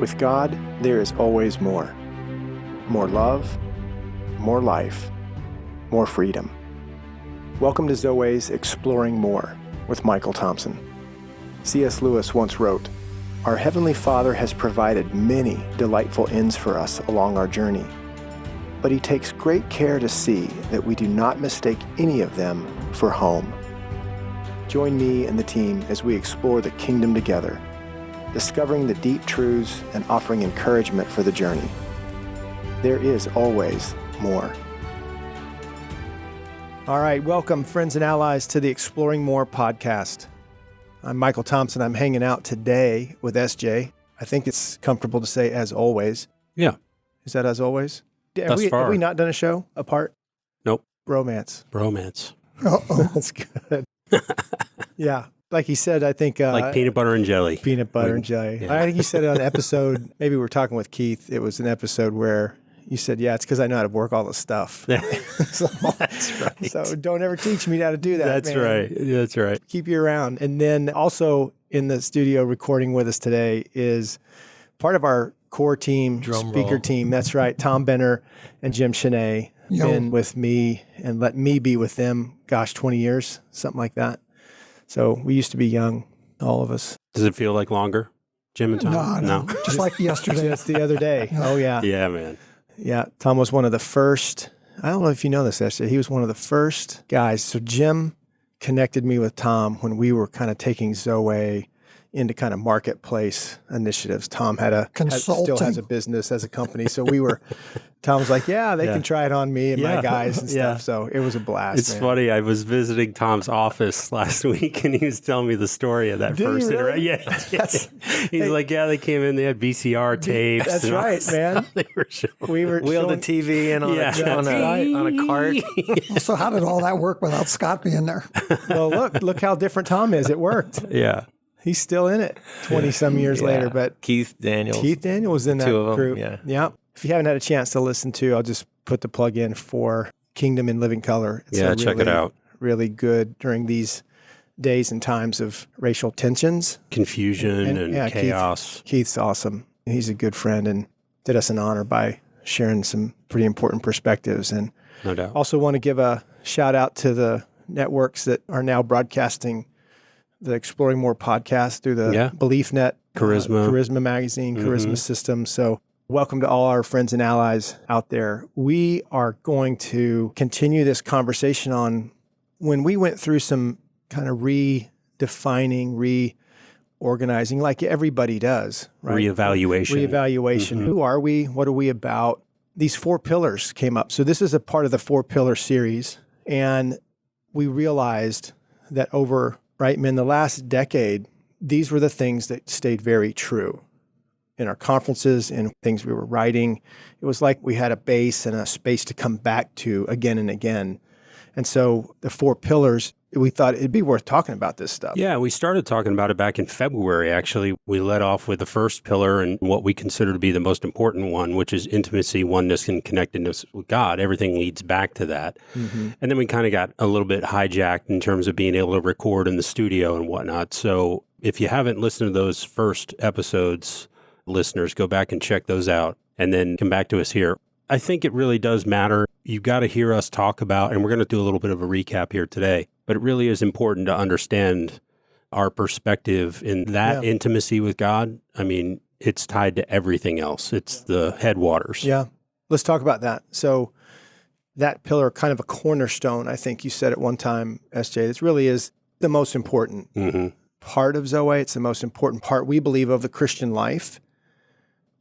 With God, there is always more. More love, more life, more freedom. Welcome to Zoweh's Exploring More with Michael Thompson. C.S. Lewis once wrote, "Our Heavenly Father has provided many delightful inns for us along our journey, but He takes great care to see that we do not mistake any of them for home." Join me and the team as we explore the kingdom together, discovering the deep truths and offering encouragement for the journey. There is always more. All right, welcome, friends and allies, to the Exploring More podcast. I'm Michael Thompson. I'm hanging out today with SJ. I think it's comfortable to say as always. Yeah. Is that as always? Thus far. Have we not done a show apart? Nope. Bromance. Uh-oh. That's good. Yeah. Like he said, I think... like peanut butter and jelly. Peanut butter and jelly. Yeah. I think he said it on an episode, maybe we were talking with Keith. It was an episode where you said, yeah, it's because I know how to work all the stuff. So, that's right. So don't ever teach me how to do that, That's man. right. That's right. Keep you around. And then also in the studio recording with us today is part of our core team, speaker team. That's right. Tom Benner and Jim Cheney been with me and let me be with them, 20 years, something like that. So we used to be young, all of us. Does it feel like longer, Jim and Tom? No. Just like yesterday. Just the other day. Oh, yeah. Yeah, man. Yeah. Tom was one of the first, I don't know if you know this, actually. He was one of the first guys. So Jim connected me with Tom when we were kind of taking Zoweh into kind of marketplace initiatives. Tom still has a business as a company. So Tom was like, yeah, they can try it on me and my guys and stuff. So it was a blast. It's funny. I was visiting Tom's office last week and he was telling me the story of that first interaction. Yeah. He's like, yeah, they came in, they had VCR tapes. That's right, man. They were showing. We were wheeled a TV in on a cart. So how did all that work without Scott being there? Well, look how different Tom is. It worked. Yeah. He's still in it 20-some years later. But Keith Daniels was in that two of them, group. Yeah. If you haven't had a chance to listen to, I'll just put the plug in for Kingdom in Living Color. It's check it out. Really good during these days and times of racial tensions. Confusion and chaos. Keith's awesome. He's a good friend and did us an honor by sharing some pretty important perspectives. And no doubt. Also want to give a shout out to the networks that are now broadcasting the Exploring More podcast through the BeliefNet, Charisma Magazine, Charisma System. So welcome to all our friends and allies out there. We are going to continue this conversation on when we went through some kind of redefining, reorganizing, like everybody does, right? Reevaluation. Who are we? What are we about? These 4 pillars came up. So this is a part of the 4-pillar series. And we realized that in the last decade, these were the things that stayed very true in our conferences and things we were writing. It was like we had a base and a space to come back to again and again. And so the 4 pillars, we thought it'd be worth talking about this stuff. Yeah, we started talking about it back in February, actually. We led off with the first pillar and what we consider to be the most important one, which is intimacy, oneness, and connectedness with God. Everything leads back to that. Mm-hmm. And then we kind of got a little bit hijacked in terms of being able to record in the studio and whatnot. So if you haven't listened to those first episodes, listeners, go back and check those out and then come back to us here. I think it really does matter. You've got to hear us talk about, and we're going to do a little bit of a recap here today, but it really is important to understand our perspective in that intimacy with God. I mean, it's tied to everything else. It's the headwaters. Yeah. Let's talk about that. So that pillar, kind of a cornerstone, I think you said at one time, SJ, this really is the most important part of Zoweh. It's the most important part, we believe, of the Christian life.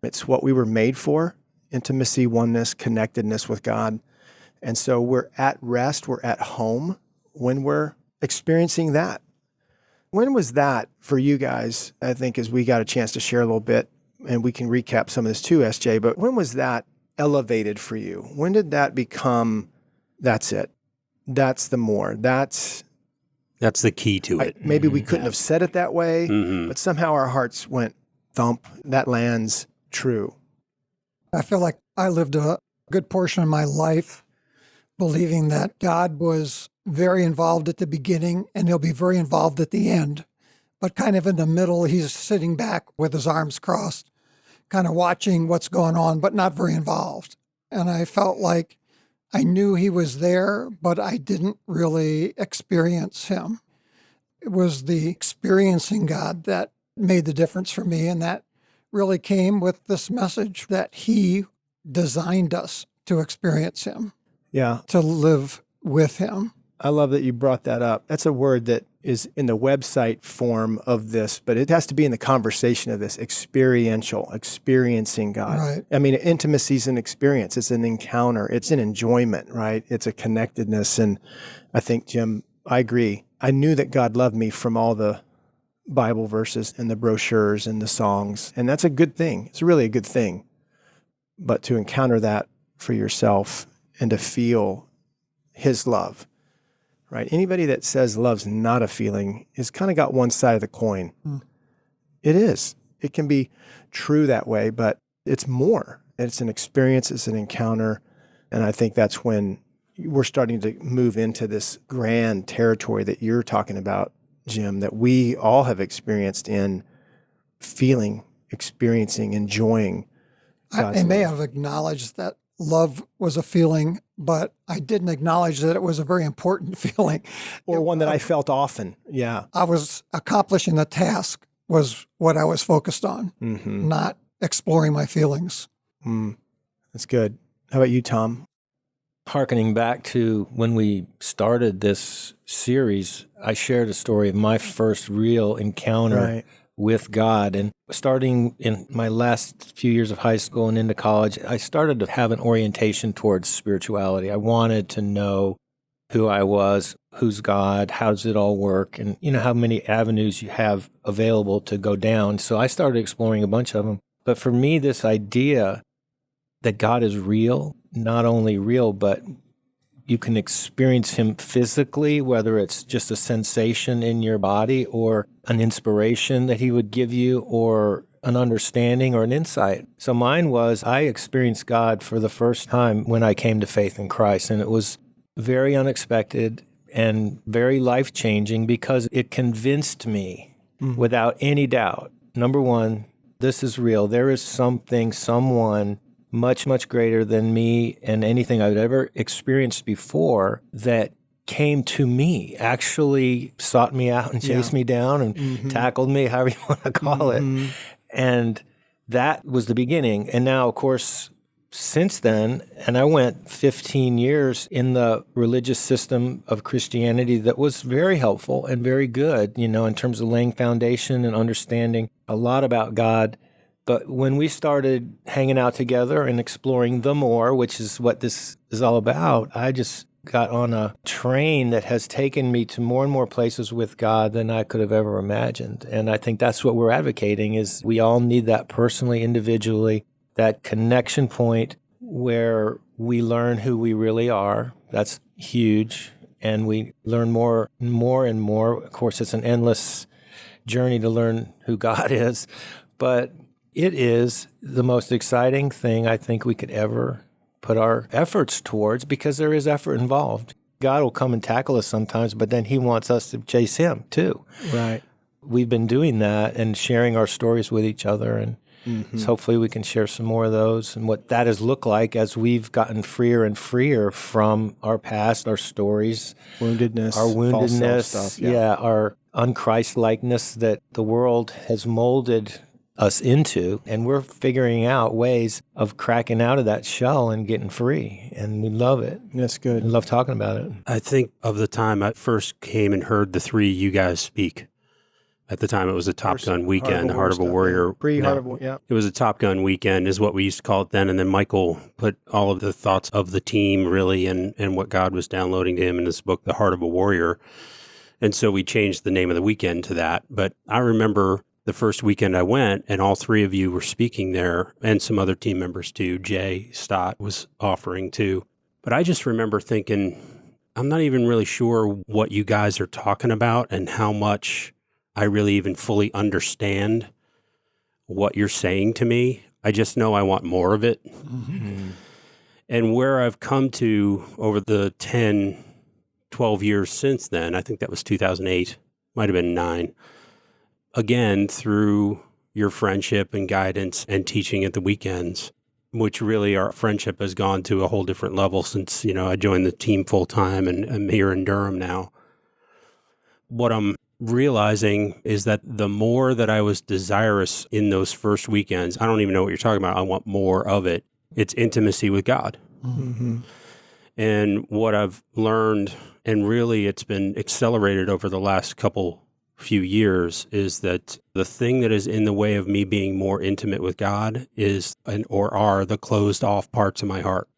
It's what we were made for. Intimacy, oneness, connectedness with God. And so we're at rest, we're at home when we're experiencing that. When was that for you guys? I think as we got a chance to share a little bit, and we can recap some of this too, SJ, but when was that elevated for you? When did that become, that's it? That's the more. That's the key to it. Maybe we couldn't have said it that way, but somehow our hearts went thump. That lands true. I feel like I lived a good portion of my life believing that God was very involved at the beginning and he'll be very involved at the end. But kind of in the middle, he's sitting back with his arms crossed, kind of watching what's going on, but not very involved. And I felt like I knew he was there, but I didn't really experience him. It was the experiencing God that made the difference for me. And that really came with this message that he designed us to experience him. Yeah. To live with him. I love that you brought that up. That's a word that is in the website form of this, but it has to be in the conversation of this experiential, experiencing God. Right. I mean, intimacy is an experience. It's an encounter. It's an enjoyment, right? It's a connectedness. And I think, Jim, I agree. I knew that God loved me from all the Bible verses and the brochures and the songs. And that's a good thing. It's really a good thing. But to encounter that for yourself and to feel his love, right? Anybody that says love's not a feeling has kind of got one side of the coin. It is. It can be true that way, but it's more. It's an experience. It's an encounter. And I think that's when we're starting to move into this grand territory that you're talking about, Jim, that we all have experienced in feeling, experiencing, enjoying God's I may love. have acknowledged that love was a feeling, but I didn't acknowledge that it was a very important feeling. Or one that I felt often. Yeah. I was accomplishing the task was what I was focused on, not exploring my feelings. That's good. How about you, Tom? Harkening back to when we started this series, I shared a story of my first real encounter with God. And starting in my last few years of high school and into college, I started to have an orientation towards spirituality. I wanted to know who I was, who's God, how does it all work, and how many avenues you have available to go down. So I started exploring a bunch of them. But for me, this idea that God is real, not only real, but you can experience him physically, whether it's just a sensation in your body or an inspiration that he would give you or an understanding or an insight. So mine was, I experienced God for the first time when I came to faith in Christ. And it was very unexpected and very life-changing because it convinced me without any doubt. Number one, this is real. There is something, someone much, much greater than me and anything I've ever experienced before that came to me, actually sought me out and chased me down and tackled me, however you want to call it. And that was the beginning. And now, of course, since then, and I went 15 years in the religious system of Christianity that was very helpful and very good, in terms of laying foundation and understanding a lot about God. But when we started hanging out together and exploring the more, which is what this is all about, I just got on a train that has taken me to more and more places with God than I could have ever imagined. And I think that's what we're advocating is we all need that personally, individually, that connection point where we learn who we really are. That's huge. And we learn more and more. Of course, it's an endless journey to learn who God is. But it is the most exciting thing I think we could ever put our efforts towards because there is effort involved. God will come and tackle us sometimes, but then he wants us to chase him too. Right. We've been doing that and sharing our stories with each other, and so hopefully we can share some more of those and what that has looked like as we've gotten freer and freer from our past, our stories, our woundedness, stuff, our unChrist-likeness that the world has molded us into, and we're figuring out ways of cracking out of that shell and getting free, and we love it. That's good. We love talking about it. I think of the time I first came and heard the three you guys speak. At the time, it was a Top Gun weekend, Heart of a Warrior. Pre-Heart of a Warrior, It was a Top Gun weekend is what we used to call it then, and then Michael put all of the thoughts of the team, really, and what God was downloading to him in this book, The Heart of a Warrior. And so we changed the name of the weekend to that. But I remember the first weekend I went, and all three of you were speaking there, and some other team members too. Jay Stott was offering too. But I just remember thinking, I'm not even really sure what you guys are talking about and how much I really even fully understand what you're saying to me. I just know I want more of it. And where I've come to over the 10, 12 years since then, I think that was 2008, might have been 9, again, through your friendship and guidance and teaching at the weekends, which really our friendship has gone to a whole different level since, I joined the team full time and I'm here in Durham now. What I'm realizing is that the more that I was desirous in those first weekends, I don't even know what you're talking about. I want more of it. It's intimacy with God. Mm-hmm. And what I've learned, and really it's been accelerated over the last few years, is that the thing that is in the way of me being more intimate with God are the closed off parts of my heart.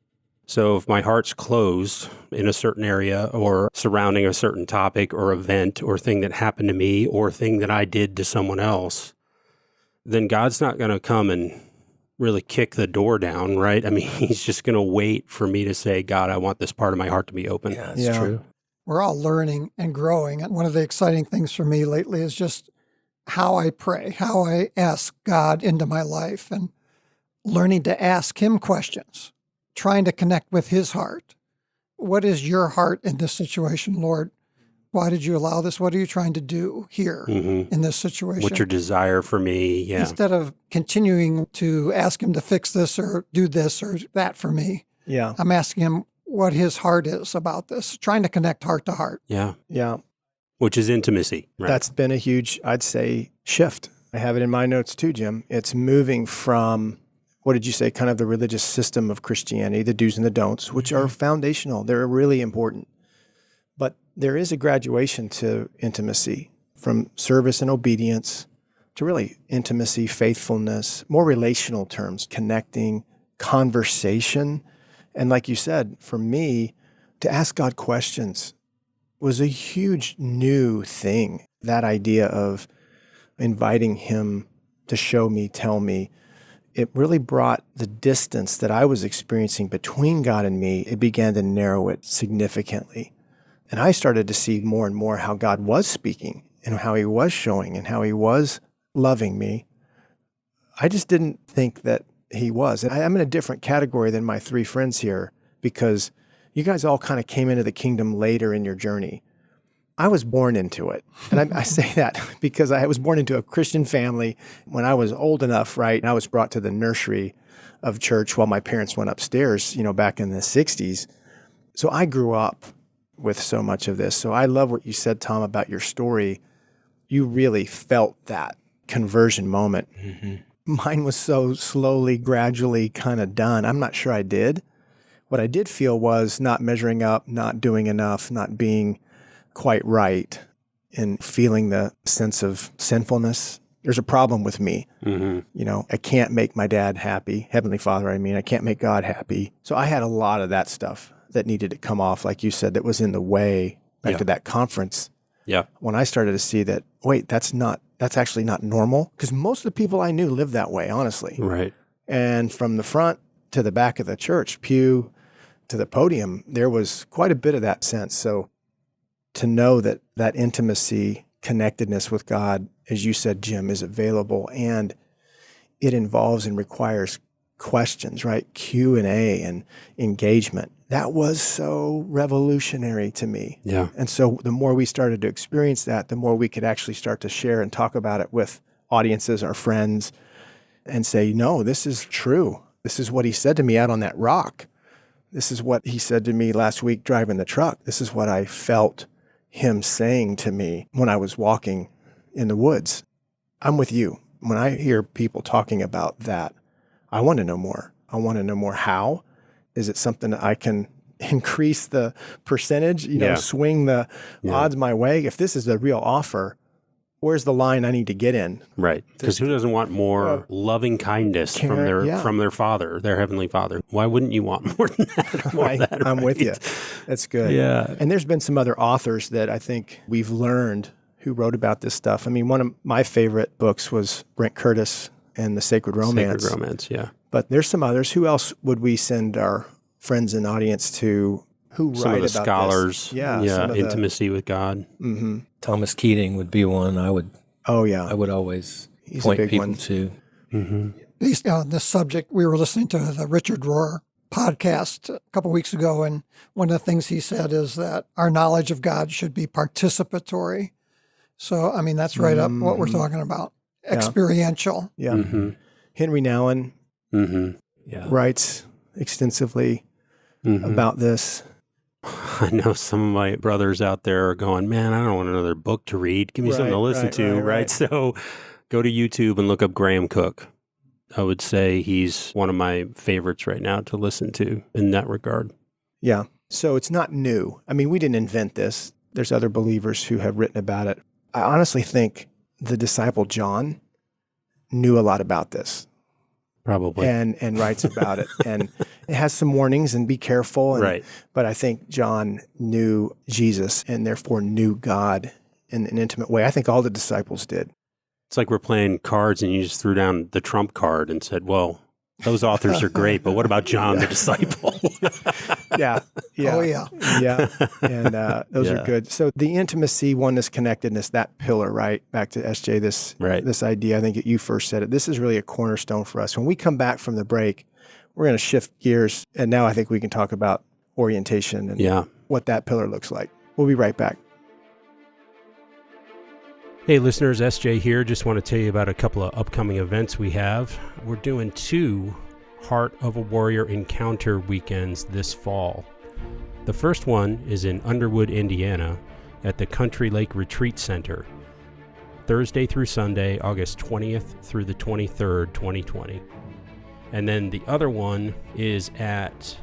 So if my heart's closed in a certain area or surrounding a certain topic or event or thing that happened to me or thing that I did to someone else, then God's not going to come and really kick the door down, right? I mean, he's just going to wait for me to say, God, I want this part of my heart to be open. Yeah, that's true. We're all learning and growing. And one of the exciting things for me lately is just how I pray, how I ask God into my life and learning to ask him questions, trying to connect with his heart. What is your heart in this situation, Lord? Why did you allow this? What are you trying to do here in this situation? What's your desire for me? Yeah. Instead of continuing to ask him to fix this or do this or that for me, I'm asking him what his heart is about this, trying to connect heart to heart. Yeah. Yeah. Which is intimacy. Right? That's been a huge, I'd say, shift. I have it in my notes too, Jim. It's moving from, what did you say, kind of the religious system of Christianity, the do's and the don'ts, which are foundational. They're really important. But there is a graduation to intimacy, from service and obedience to really intimacy, faithfulness, more relational terms, connecting, conversation. And like you said, for me, to ask God questions was a huge new thing. That idea of inviting him to show me, tell me, it really brought the distance that I was experiencing between God and me, it began to narrow it significantly. And I started to see more and more how God was speaking and how he was showing and how he was loving me. I just didn't think that he was. And I'm in a different category than my three friends here because you guys all kind of came into the kingdom later in your journey. I was born into it. And I say that because I was born into a Christian family when I was old enough, right? And I was brought to the nursery of church while my parents went upstairs, back in the 60s. So I grew up with so much of this. So I love what you said, Tom, about your story. You really felt that conversion moment. Mm-hmm. Mine was so slowly, gradually kind of done. I'm not sure I did. What I did feel was not measuring up, not doing enough, not being quite right, and feeling the sense of sinfulness. There's a problem with me. Mm-hmm. I can't make my dad happy, Heavenly Father, I can't make God happy. So I had a lot of that stuff that needed to come off, like you said, that was in the way back to that conference. Yeah. When I started to see that, wait, that's actually not normal, because most of the people I knew lived that way, honestly. Right. And from the front to the back of the church, pew to the podium, there was quite a bit of that sense. So to know that that intimacy, connectedness with God, as you said, Jim, is available, and it involves and requires questions, right? Q&A and engagement. That was so revolutionary to me. Yeah. And so the more we started to experience that, the more we could actually start to share and talk about it with audiences, our friends, and say, no, this is true. This is what he said to me out on that rock. This is what he said to me last week driving the truck. This is what I felt him saying to me when I was walking in the woods. I'm with you. When I hear people talking about that, I want to know more. I want to know more. How? Is it something that I can increase the percentage, swing the odds my way? If this is the real offer, where's the line I need to get in? Right. Because who doesn't want more loving kindness from their Father, their Heavenly Father? Why wouldn't you want more than that? I'm with you. That's good. Yeah. And there's been some other authors that I think we've learned who wrote about this stuff. One of my favorite books was Brent Curtis and The Sacred Romance. Sacred Romance, yeah. But there's some others. Who else would we send our friends and audience to who write about this? Some of the scholars. Yeah. Intimacy with God. Mm-hmm. Thomas Keating would be one I would always point people to. Mm-hmm. Based on this subject, we were listening to the Richard Rohr podcast a couple weeks ago, and one of the things he said is that our knowledge of God should be participatory. So, that's right up what we're talking about. experiential. Yeah. Henry Nouwen writes extensively about this. I know some of my brothers out there are going, man, I don't want another book to read. Give me something to listen to, right? So go to YouTube and look up Graham Cook. I would say he's one of my favorites right now to listen to in that regard. Yeah. So it's not new. I mean, we didn't invent this. There's other believers who have written about it. I honestly think the disciple John knew a lot about this. Probably. And writes about it. And it has some warnings and be careful. But I think John knew Jesus and therefore knew God in an intimate way. I think all the disciples did. It's like we're playing cards and you just threw down the trump card and said, well, those authors are great, but what about John the disciple? Yeah. Oh, yeah. Yeah. And those are good. So the intimacy, oneness, connectedness, that pillar, right? Back to SJ, this idea, I think you first said it. This is really a cornerstone for us. When we come back from the break, we're going to shift gears. And now I think we can talk about orientation and what that pillar looks like. We'll be right back. Hey listeners, SJ here. Just want to tell you about a couple of upcoming events we have. We're doing 2 Heart of a Warrior Encounter weekends this fall. The first one is in Underwood, Indiana at the Country Lake Retreat Center, Thursday through Sunday, August 20th through the 23rd, 2020. And then the other one is at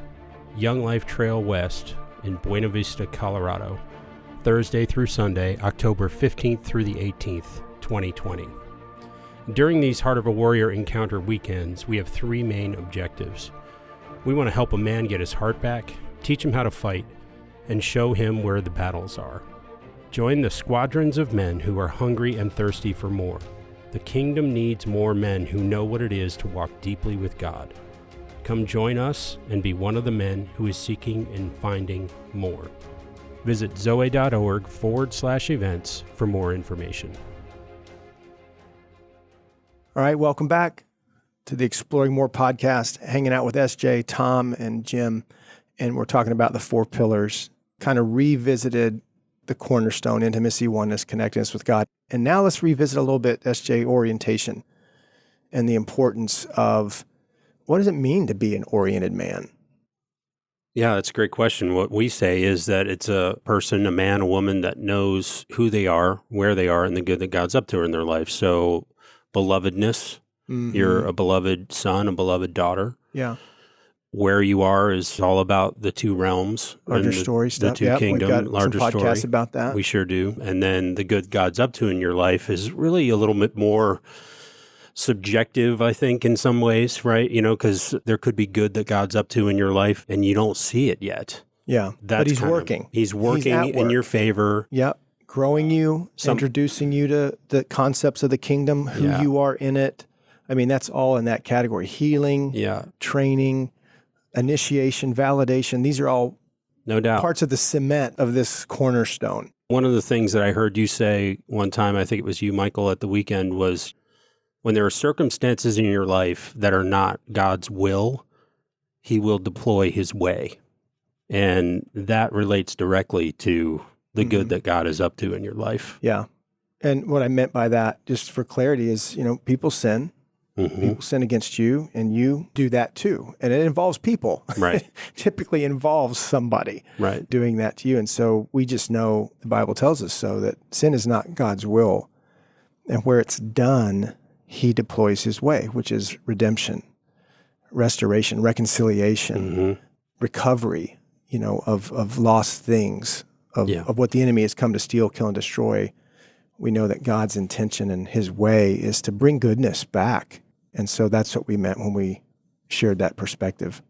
Young Life Trail West in Buena Vista, Colorado, Thursday through Sunday, October 15th through the 18th, 2020. During these Heart of a Warrior Encounter weekends, we have 3 main objectives. We want to help a man get his heart back, teach him how to fight, and show him where the battles are. Join the squadrons of men who are hungry and thirsty for more. The kingdom needs more men who know what it is to walk deeply with God. Come join us and be one of the men who is seeking and finding more. Visit zoweh.org/events for more information. All right, welcome back to the Exploring More podcast, hanging out with SJ, Tom, and Jim, and we're talking about the 4 pillars, kind of revisited the cornerstone, intimacy, oneness, connectedness with God. And now let's revisit a little bit SJ, orientation and the importance of what does it mean to be an oriented man? Yeah, that's a great question. What we say is that it's a person, a man, a woman that knows who they are, where they are, and the good that God's up to in their life. So belovedness, you're a beloved son, a beloved daughter. Yeah. Where you are is all about the 2 realms. Larger story stuff. The 2 kingdom, we've got larger some podcasts story. about that. We sure do. And then the good God's up to in your life is really a little bit more subjective, I think, in some ways, right? You know, because there could be good that God's up to in your life and you don't see it yet. Yeah, but he's working. He's working in your favor. Yep, growing you, introducing you to the concepts of the kingdom, who you are in it. I mean, that's all in that category. Healing, training, initiation, validation. These are all no doubt parts of the cement of this cornerstone. One of the things that I heard you say one time, I think it was you, Michael, at the weekend, was when there are circumstances in your life that are not God's will, he will deploy his way. And that relates directly to the good that God is up to in your life. Yeah. And what I meant by that, just for clarity, is, you know, people sin. People sin against you, and you do that too. And it involves people. Right. It typically involves somebody doing that to you. And so we just know, the Bible tells us so, that sin is not God's will. And where it's done, he deploys his way, which is redemption, restoration, reconciliation, recovery, you know, of lost things, of what the enemy has come to steal, kill, and destroy. We know that God's intention and his way is to bring goodness back. And so that's what we meant when we shared that perspective.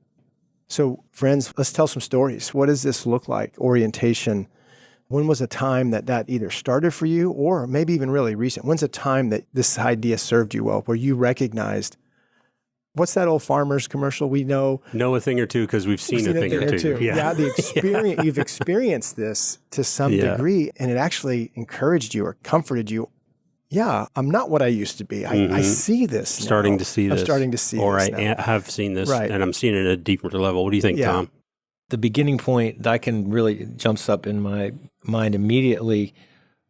So friends, let's tell some stories. What does this look like? Orientation. When was a time that either started for you or maybe even really recent? When's a time that this idea served you well, where you recognized, what's that old Farmers commercial? We know a thing or two because we've seen a thing or two. Yeah, the experience, you've experienced this to some degree, and it actually encouraged you or comforted you. Yeah, I'm not what I used to be. I see this now. I'm starting to see this Or I have seen this, and I'm seeing it at a deeper level. What do you think, Tom? The beginning point that I can really jumps up in my mind immediately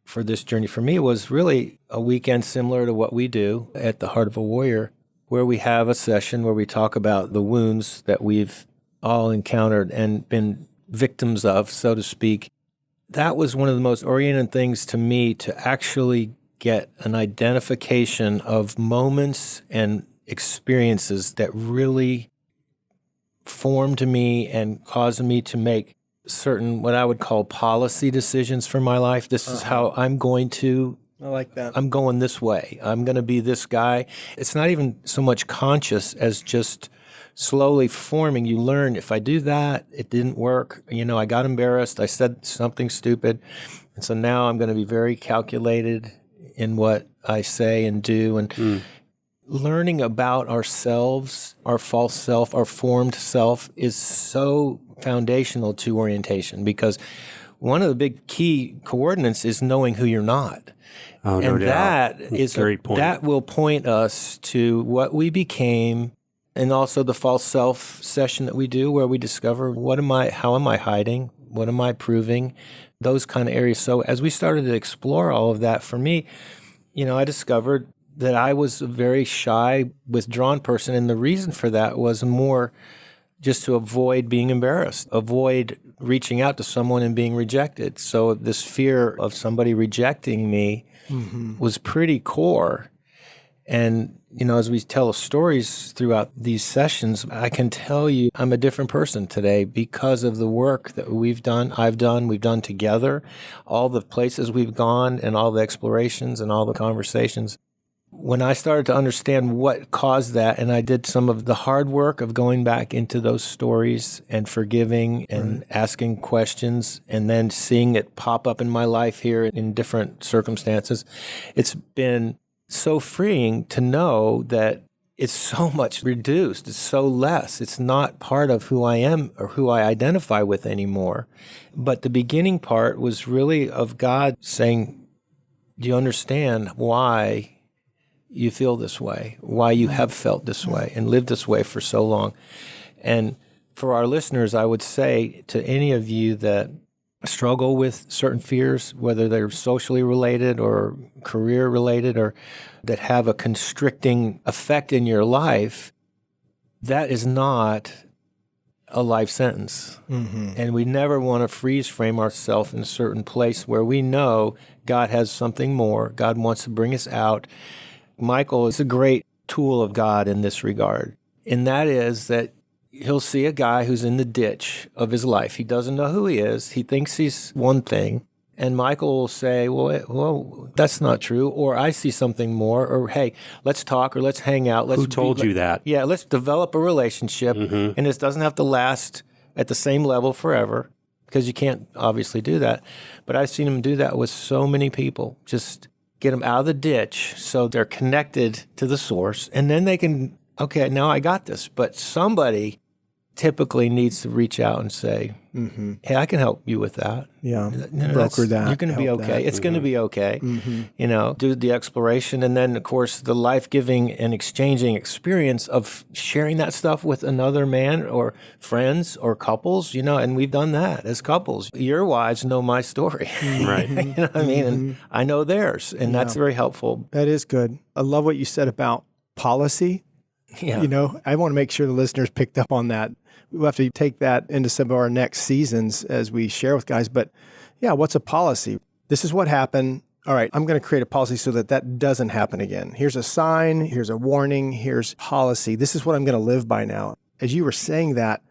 for this journey for me was really a weekend similar to what we do at the Heart of a Warrior, where we have a session where we talk about the wounds that we've all encountered and been victims of, so to speak. That was one of the most orienting things to me, to actually get an identification of moments and experiences that really formed me and caused me to make certain, what I would call policy decisions for my life. This is how I'm going to, I like that. I'm going this way. I'm going to be this guy. It's not even so much conscious as just slowly forming. You learn, if I do that, it didn't work. I got embarrassed. I said something stupid. And so now I'm going to be very calculated in what I say and do. And learning about ourselves, our false self, our formed self is so foundational to orientation, because one of the big key coordinates is knowing who you're not. Oh, no doubt. That will point us to what we became. And also the false self session that we do, where we discover how am I hiding? What am I proving? Those kind of areas. So as we started to explore all of that, for me, I discovered that I was a very shy, withdrawn person. And the reason for that was more just to avoid being embarrassed, avoid reaching out to someone and being rejected. So this fear of somebody rejecting me was pretty core. And, as we tell stories throughout these sessions, I can tell you I'm a different person today because of the work that we've done together, all the places we've gone and all the explorations and all the conversations. When I started to understand what caused that, and I did some of the hard work of going back into those stories and forgiving and asking questions, and then seeing it pop up in my life here in different circumstances, it's been so freeing to know that it's so much reduced. It's so less. It's not part of who I am or who I identify with anymore. But the beginning part was really of God saying, do you understand why you feel this way, why you have felt this way and lived this way for so long? And for our listeners, I would say to any of you that struggle with certain fears, whether they're socially related or career related, or that have a constricting effect in your life, that is not a life sentence. And we never want to freeze frame ourselves in a certain place where we know God has something more. God wants to bring us out. Michael is a great tool of God in this regard. And that is that he'll see a guy who's in the ditch of his life. He doesn't know who he is. He thinks he's one thing. And Michael will say, well, that's not true. Or I see something more. Or, hey, let's talk, or let's hang out. Who told you that? Yeah, let's develop a relationship. And this doesn't have to last at the same level forever, because you can't obviously do that. But I've seen him do that with so many people. Just get them out of the ditch so they're connected to the source. And then they can, okay, now I got this. But somebody typically needs to reach out and say, hey, I can help you with that. Yeah, broker that. You're going to be okay. It's going to be okay. Do the exploration. And then, of course, the life-giving and exchanging experience of sharing that stuff with another man or friends or couples, and we've done that as couples. Your wives know my story. Right. You know what I mean? And I know theirs, and that's very helpful. That is good. I love what you said about policy. Yeah. I want to make sure the listeners picked up on that. We'll have to take that into some of our next seasons as we share with guys. But yeah, what's a policy? This is what happened. All right, I'm going to create a policy so that doesn't happen again. Here's a sign, here's a warning, here's policy. This is what I'm going to live by now. As you were saying that,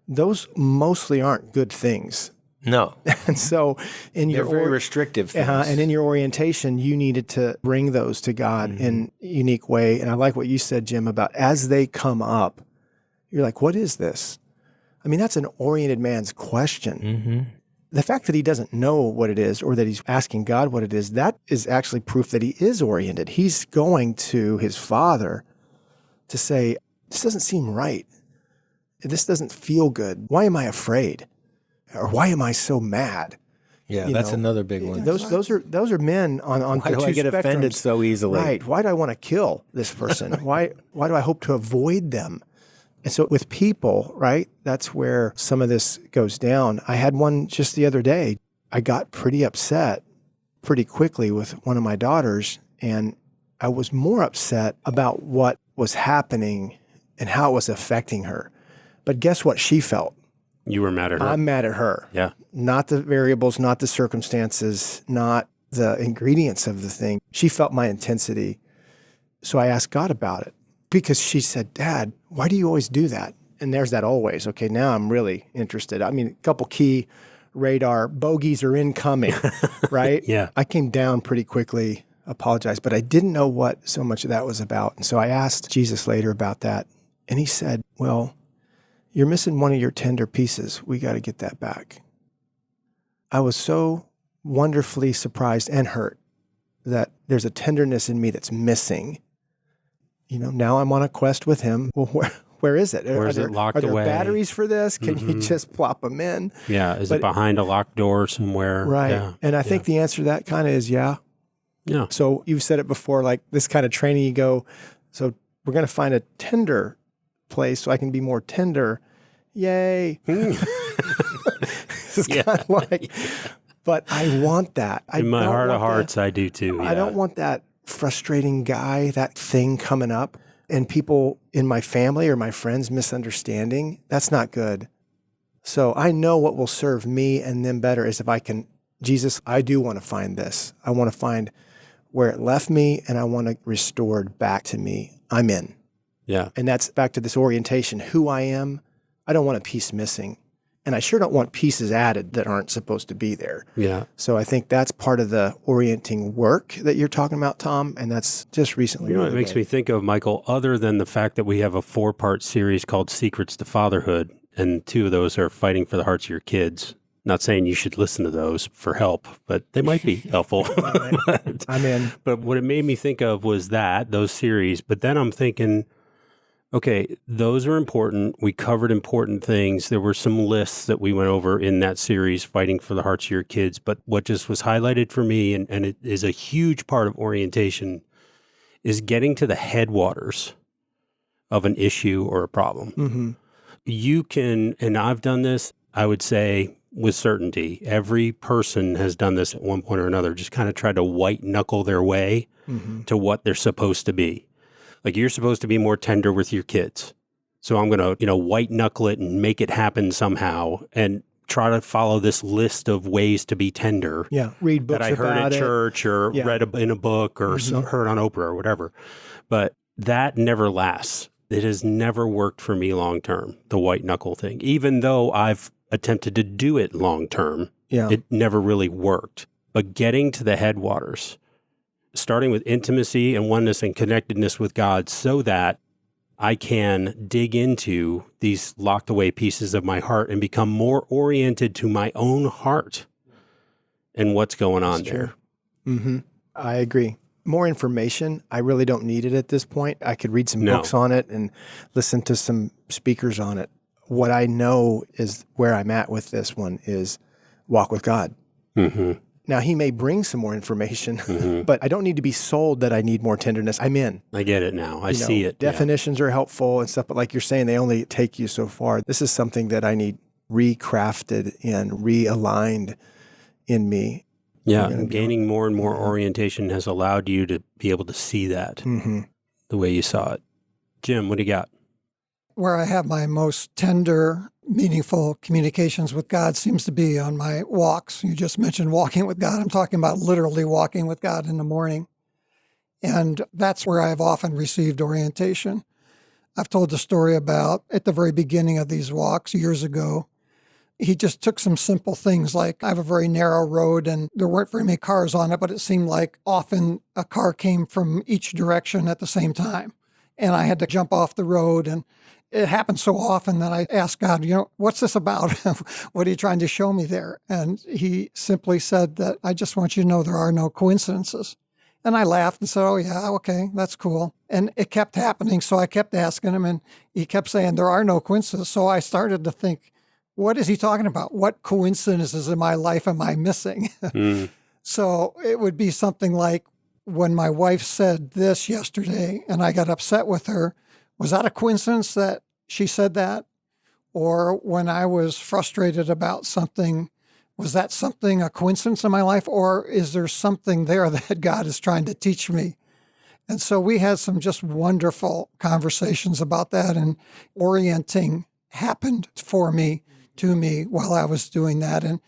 those mostly aren't good things. No. And so they're very restrictive things. And in your orientation, you needed to bring those to God in a unique way. And I like what you said, Jim, about as they come up, you're like, what is this? I mean, that's an oriented man's question. The fact that he doesn't know what it is, or that he's asking God what it is, that is actually proof that he is oriented. He's going to his Father to say, this doesn't seem right. This doesn't feel good. Why am I afraid? Or why am I so mad? Yeah, that's another big one. Those are men on why do I get offended so easily? Right. Why do I want to kill this person? why do I hope to avoid them? And so with people, right, that's where some of this goes down. I had one just the other day. I got pretty upset pretty quickly with one of my daughters, and I was more upset about what was happening and how it was affecting her. But guess what she felt? You were mad at her. I'm mad at her. Yeah. Not the variables, not the circumstances, not the ingredients of the thing. She felt my intensity. So I asked God about it because she said, Dad, why do you always do that? And there's that always. Okay, now I'm really interested. I mean, a couple key radar bogeys are incoming, right? Yeah. I came down pretty quickly, apologized, but I didn't know what so much of that was about. And so I asked Jesus later about that. And he said, well, you're missing one of your tender pieces. We got to get that back. I was so wonderfully surprised and hurt that there's a tenderness in me that's missing. Now I'm on a quest with him. Well, where is it? Where is it locked away? Are there batteries for this? Can you just plop them in? Yeah. Is it behind a locked door somewhere? Right. Yeah. And I think the answer to that kind of is yeah. Yeah. So you've said it before, like this kind of training, you go, so we're going to find a tender place so I can be more tender. Yay. It's kind of like, but I want that. In my heart of hearts, I do too. Yeah. I don't want that frustrating guy, that thing coming up and people in my family or my friends misunderstanding. That's not good. So I know what will serve me and them better is if I can, Jesus, I do want to find this. I want to find where it left me and I want it restored back to me. I'm in. Yeah. And that's back to this orientation, who I am. I don't want a piece missing. And I sure don't want pieces added that aren't supposed to be there. Yeah. So I think that's part of the orienting work that you're talking about, Tom, and that's just recently. You know what it makes me think of, Michael, other than the fact that we have a 4-part series called Secrets to Fatherhood, and 2 of those are Fighting for the Hearts of Your Kids. Not saying you should listen to those for help, but they might be helpful. I'm in. But what it made me think of was those series. But then I'm thinking, okay, those are important. We covered important things. There were some lists that we went over in that series, Fighting for the Hearts of Your Kids. But what just was highlighted for me, and it is a huge part of orientation, is getting to the headwaters of an issue or a problem. Mm-hmm. You can, and I've done this, I would say with certainty, every person has done this at one point or another, just kind of tried to white knuckle their way to what they're supposed to be. Like, you're supposed to be more tender with your kids. So I'm going to, white knuckle it and make it happen somehow and try to follow this list of ways to be tender. Yeah. Read books that I heard about at church or read in a book or heard on Oprah or whatever. But that never lasts. It has never worked for me long term, the white knuckle thing. Even though I've attempted to do it long term, it never really worked. But getting to the headwaters, starting with intimacy and oneness and connectedness with God so that I can dig into these locked away pieces of my heart and become more oriented to my own heart and what's going on there. Mm-hmm. I agree. More information. I really don't need it at this point. I could read some books on it and listen to some speakers on it. What I know is where I'm at with this one is walk with God. Mm-hmm. Now, he may bring some more information, but I don't need to be sold that I need more tenderness. I'm in. I get it now. I see it. Definitions are helpful and stuff, but like you're saying, they only take you so far. This is something that I need recrafted and realigned in me. Yeah, gaining more and more orientation has allowed you to be able to see that the way you saw it. Jim, what do you got? Where I have my most tender, meaningful communications with God seems to be on my walks. You just mentioned walking with God. I'm talking about literally walking with God in the morning. And that's where I've often received orientation. I've told the story about at the very beginning of these walks years ago, he just took some simple things like I have a very narrow road and there weren't very many cars on it, but it seemed like often a car came from each direction at the same time. And I had to jump off the road, and it happened so often that I asked God, what's this about? What are you trying to show me there? And he simply said that I just want you to know there are no coincidences. And I laughed and said, oh, yeah, okay, that's cool. And it kept happening. So I kept asking him, and he kept saying there are no coincidences. So I started to think, what is he talking about? What coincidences in my life am I missing? So it would be something like when my wife said this yesterday and I got upset with her, was that a coincidence that she said that? Or when I was frustrated about something, Was that something, a coincidence in my life, or is there something there that God is trying to teach me? And so we had some just wonderful conversations about that, and orienting happened for me, to me, while I was doing that. And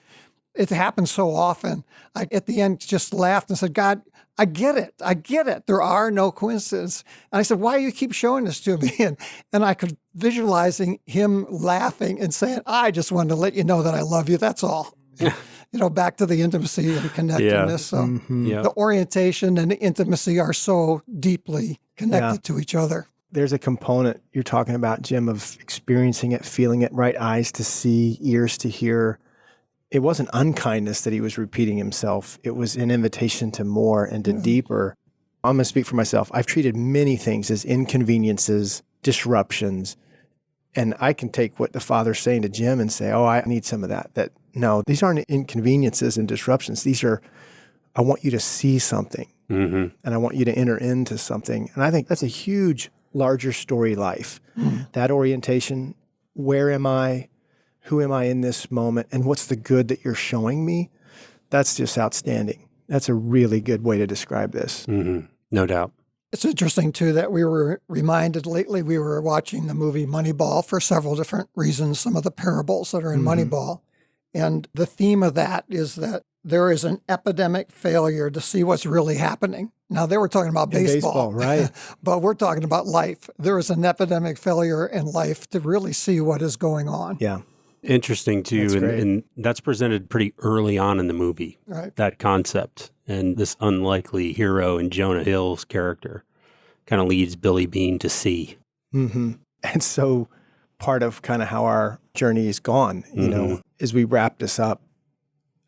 it happened so often. I, at the end, just laughed and said, God, I get it. I get it. There are no coincidences. And I said, why do you keep showing this to me? And I could visualizing him laughing and saying, I just wanted to let you know that I love you. That's all. Back to the intimacy and connectedness. So the orientation and the intimacy are so deeply connected to each other. There's a component you're talking about, Jim, of experiencing it, feeling it, right eyes to see, ears to hear. It wasn't unkindness that he was repeating himself. It was an invitation to more and to deeper. I'm going to speak for myself. I've treated many things as inconveniences, disruptions, and I can take what the Father's saying to Jim and say, I need some of that. No, these aren't inconveniences and disruptions. These are, I want you to see something, and I want you to enter into something. And I think that's a huge, larger story life. That orientation, where am I? Who am I in this moment? And what's the good that you're showing me? That's just outstanding. That's a really good way to describe this. No doubt. It's interesting, too, that we were reminded lately, we were watching the movie Moneyball for several different reasons, some of the parables that are in Moneyball. And the theme of that is that there is an epidemic failure to see what's really happening. Now, they were talking about baseball, right? But we're talking about life. There is an epidemic failure in life to really see what is going on. Yeah. Interesting, too. And that's presented pretty early on in the movie, that concept. And this unlikely hero in Jonah Hill's character kind of leads Billy Beane to see. And so part of kind of how our journey is gone, as we wrap this up,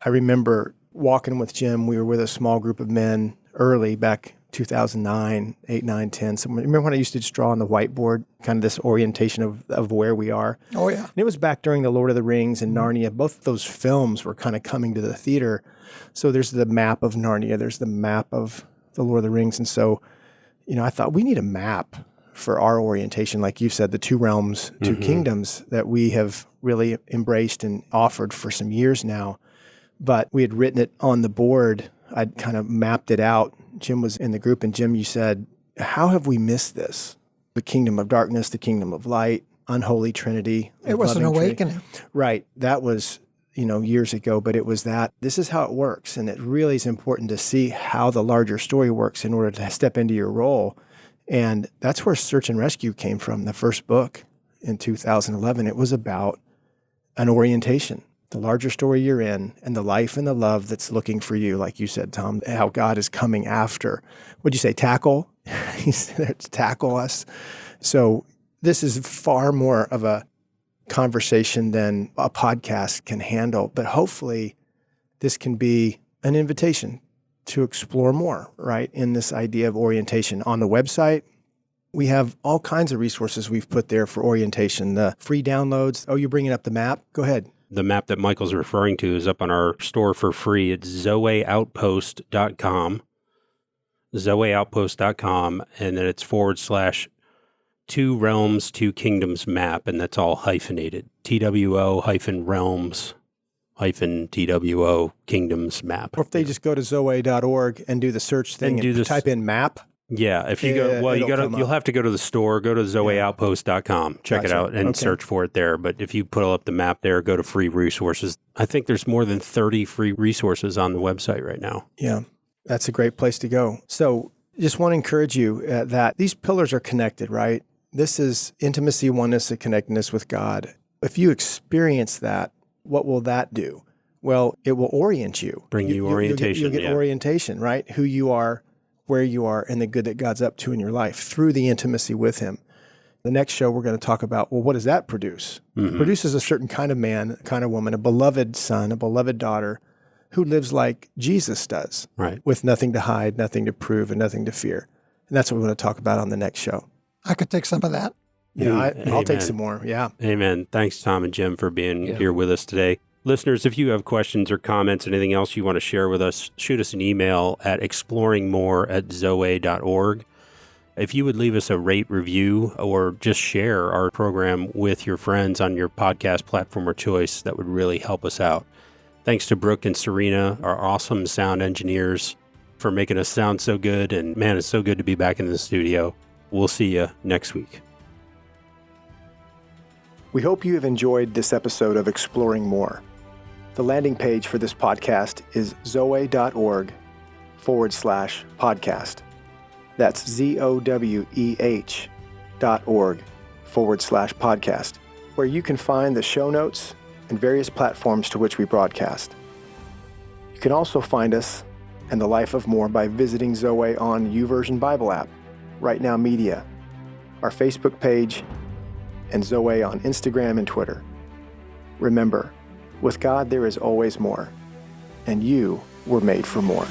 I remember walking with Jim. We were with a small group of men early back 2009, 8, 9, 10. So remember when I used to just draw on the whiteboard, kind of this orientation of where we are? Oh, yeah. And it was back during The Lord of the Rings and Narnia. Both of those films were kind of coming to the theater. So there's the map of Narnia. There's the map of The Lord of the Rings. And so, I thought we need a map for our orientation. Like you said, the two realms, two kingdoms that we have really embraced and offered for some years now. But we had written it on the board. I'd kind of mapped it out. Jim was in the group, and Jim, you said, how have we missed this? The kingdom of darkness, the kingdom of light, unholy trinity. It was an awakening. Right. That was, years ago, but it was that this is how it works. And it really is important to see how the larger story works in order to step into your role. And that's where Search and Rescue came from, the first book in 2011. It was about an orientation. The larger story you're in, and the life and the love that's looking for you, like you said, Tom, how God is coming after. What'd you say, tackle? He's there to tackle us. So this is far more of a conversation than a podcast can handle, but hopefully this can be an invitation to explore more, right, in this idea of orientation. On the website, we have all kinds of resources we've put there for orientation, the free downloads. Oh, you're bringing up the map? Go ahead. The map that Michael's referring to is up on our store for free. It's zoweoutpost.com, zoweoutpost.com, and then it's /2 realms, 2 kingdoms map, and that's all hyphenated. TWO-realms -TWO kingdoms map. Or if they just go to Zoweh.org and do the search thing and type in map. Yeah, if you go, you'll have to go to the store, go to zoweoutpost.com, check it out, and search for it there. But if you pull up the map there, go to free resources. I think there's more than 30 free resources on the website right now. Yeah, that's a great place to go. So just want to encourage you that these pillars are connected, right? This is intimacy, oneness, and connectedness with God. If you experience that, what will that do? Well, it will orient you. Bring you orientation. You'll get orientation, right? Who you are, where you are, and the good that God's up to in your life through the intimacy with him. The next show, we're going to talk about, well, what does that produce? It produces a certain kind of man, kind of woman, a beloved son, a beloved daughter who lives like Jesus does, right, with nothing to hide, nothing to prove, and nothing to fear. And that's what we want to talk about on the next show. I could take some of that. Yeah, I'll take some more. Yeah. Amen. Thanks, Tom and Jim, for being here with us today. Listeners, if you have questions or comments, anything else you want to share with us, shoot us an email at exploringmore@zowe.org. If you would leave us a rate review or just share our program with your friends on your podcast platform of choice, that would really help us out. Thanks to Brooke and Serena, our awesome sound engineers, for making us sound so good. And man, it's so good to be back in the studio. We'll see you next week. We hope you have enjoyed this episode of Exploring More. The landing page for this podcast is zoweh.org/podcast. That's ZOWEH.org/podcast, where you can find the show notes and various platforms to which we broadcast. You can also find us and the Life of More by visiting Zoweh on YouVersion Bible app, Right Now Media, our Facebook page, and Zoweh on Instagram and Twitter. Remember, with God there is always more, and you were made for more.